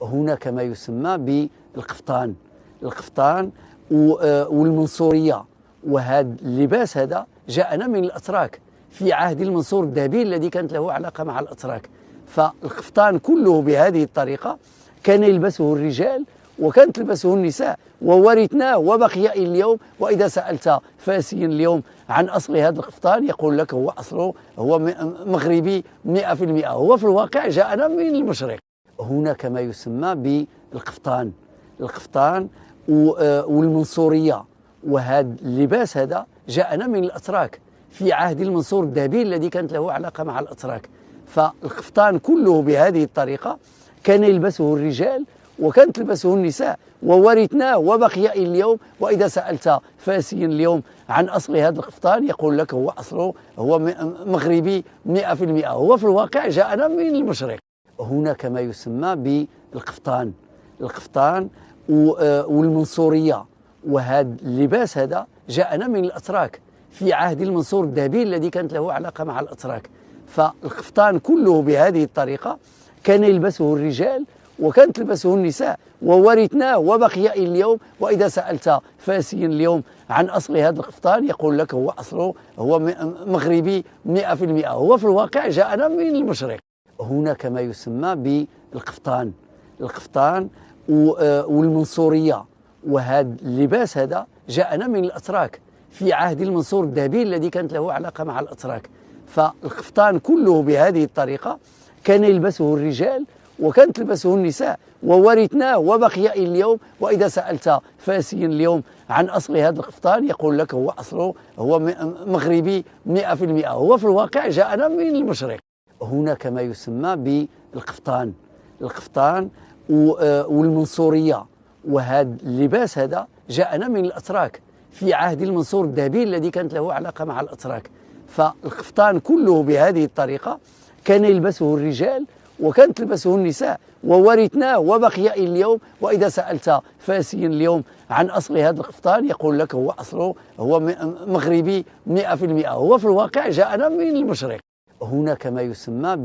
هناك ما يسمى بالقفطان. القفطان والمنصورية، وهذا اللباس هذا جاءنا من الأتراك في عهد المنصور الذهبي الذي كانت له علاقة مع الأتراك. فالقفطان كله بهذه الطريقة كان يلبسه الرجال وكانت تلبسه النساء، وورثناه وبقي إلى اليوم. وإذا سألت فاسيا اليوم عن أصل هذا القفطان يقول لك هو أصله هو مغربي 100%، هو في الواقع جاءنا من المشرق. هناك ما يسمى بالقفطان. القفطان والمنصورية، وهذا اللباس هذا جاءنا من الأتراك في عهد المنصور الذهبي الذي كانت له علاقة مع الأتراك. فالقفطان كله بهذه الطريقة كان يلبسه الرجال وكانت تلبسه النساء، وورثناه وبقي إلى اليوم. وإذا سألت فاسيا اليوم عن أصل هذا القفطان يقول لك هو أصله هو مغربي 100%، هو في الواقع جاءنا من المشرق. هناك ما يسمى بالقفطان. القفطان والمنصورية، وهذا اللباس هذا جاءنا من الأتراك في عهد المنصور الذهبي الذي كانت له علاقة مع الأتراك. فالقفطان كله بهذه الطريقة كان يلبسه الرجال وكانت تلبسه النساء، وورثناه وبقي إلى اليوم. وإذا سألت فاسيا اليوم عن أصل هذا القفطان يقول لك هو أصله هو مغربي 100%، هو في الواقع جاءنا من المشرق. هناك ما يسمى بالقفطان. القفطان والمنصورية، وهذا اللباس هذا جاءنا من الأتراك في عهد المنصور الذهبي الذي كانت له علاقة مع الأتراك. فالقفطان كله بهذه الطريقة كان يلبسه الرجال وكانت تلبسه النساء، وورثناه وبقي إلى اليوم. وإذا سألت فاسيا اليوم عن أصل هذا القفطان يقول لك هو أصله هو مغربي 100%، هو في الواقع جاءنا من المشرق. هناك ما يسمى بالقفطان. القفطان والمنصورية، وهذا اللباس هذا جاءنا من الأتراك في عهد المنصور الذهبي الذي كانت له علاقة مع الأتراك. فالقفطان كله بهذه الطريقة كان يلبسه الرجال وكانت تلبسه النساء، وورثناه وبقي إلى اليوم. وإذا سألت فاسيا اليوم عن أصل هذا القفطان يقول لك هو أصله هو مغربي 100%، هو في الواقع جاءنا من المشرق. هناك ما يسمى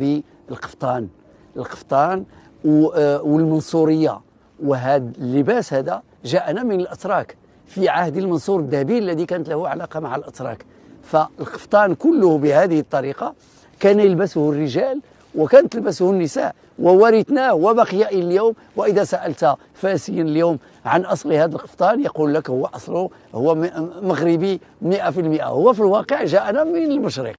بالقفطان. القفطان والمنصورية، وهذا اللباس هذا جاءنا من الأتراك في عهد المنصور الذهبي الذي كانت له علاقة مع الأتراك. فالقفطان كله بهذه الطريقة كان يلبسه الرجال وكانت تلبسه النساء، وورثناه وبقي إلى اليوم. وإذا سألت فاسيا اليوم عن أصل هذا القفطان يقول لك هو أصله هو مغربي 100%، هو في الواقع جاءنا من المشرق.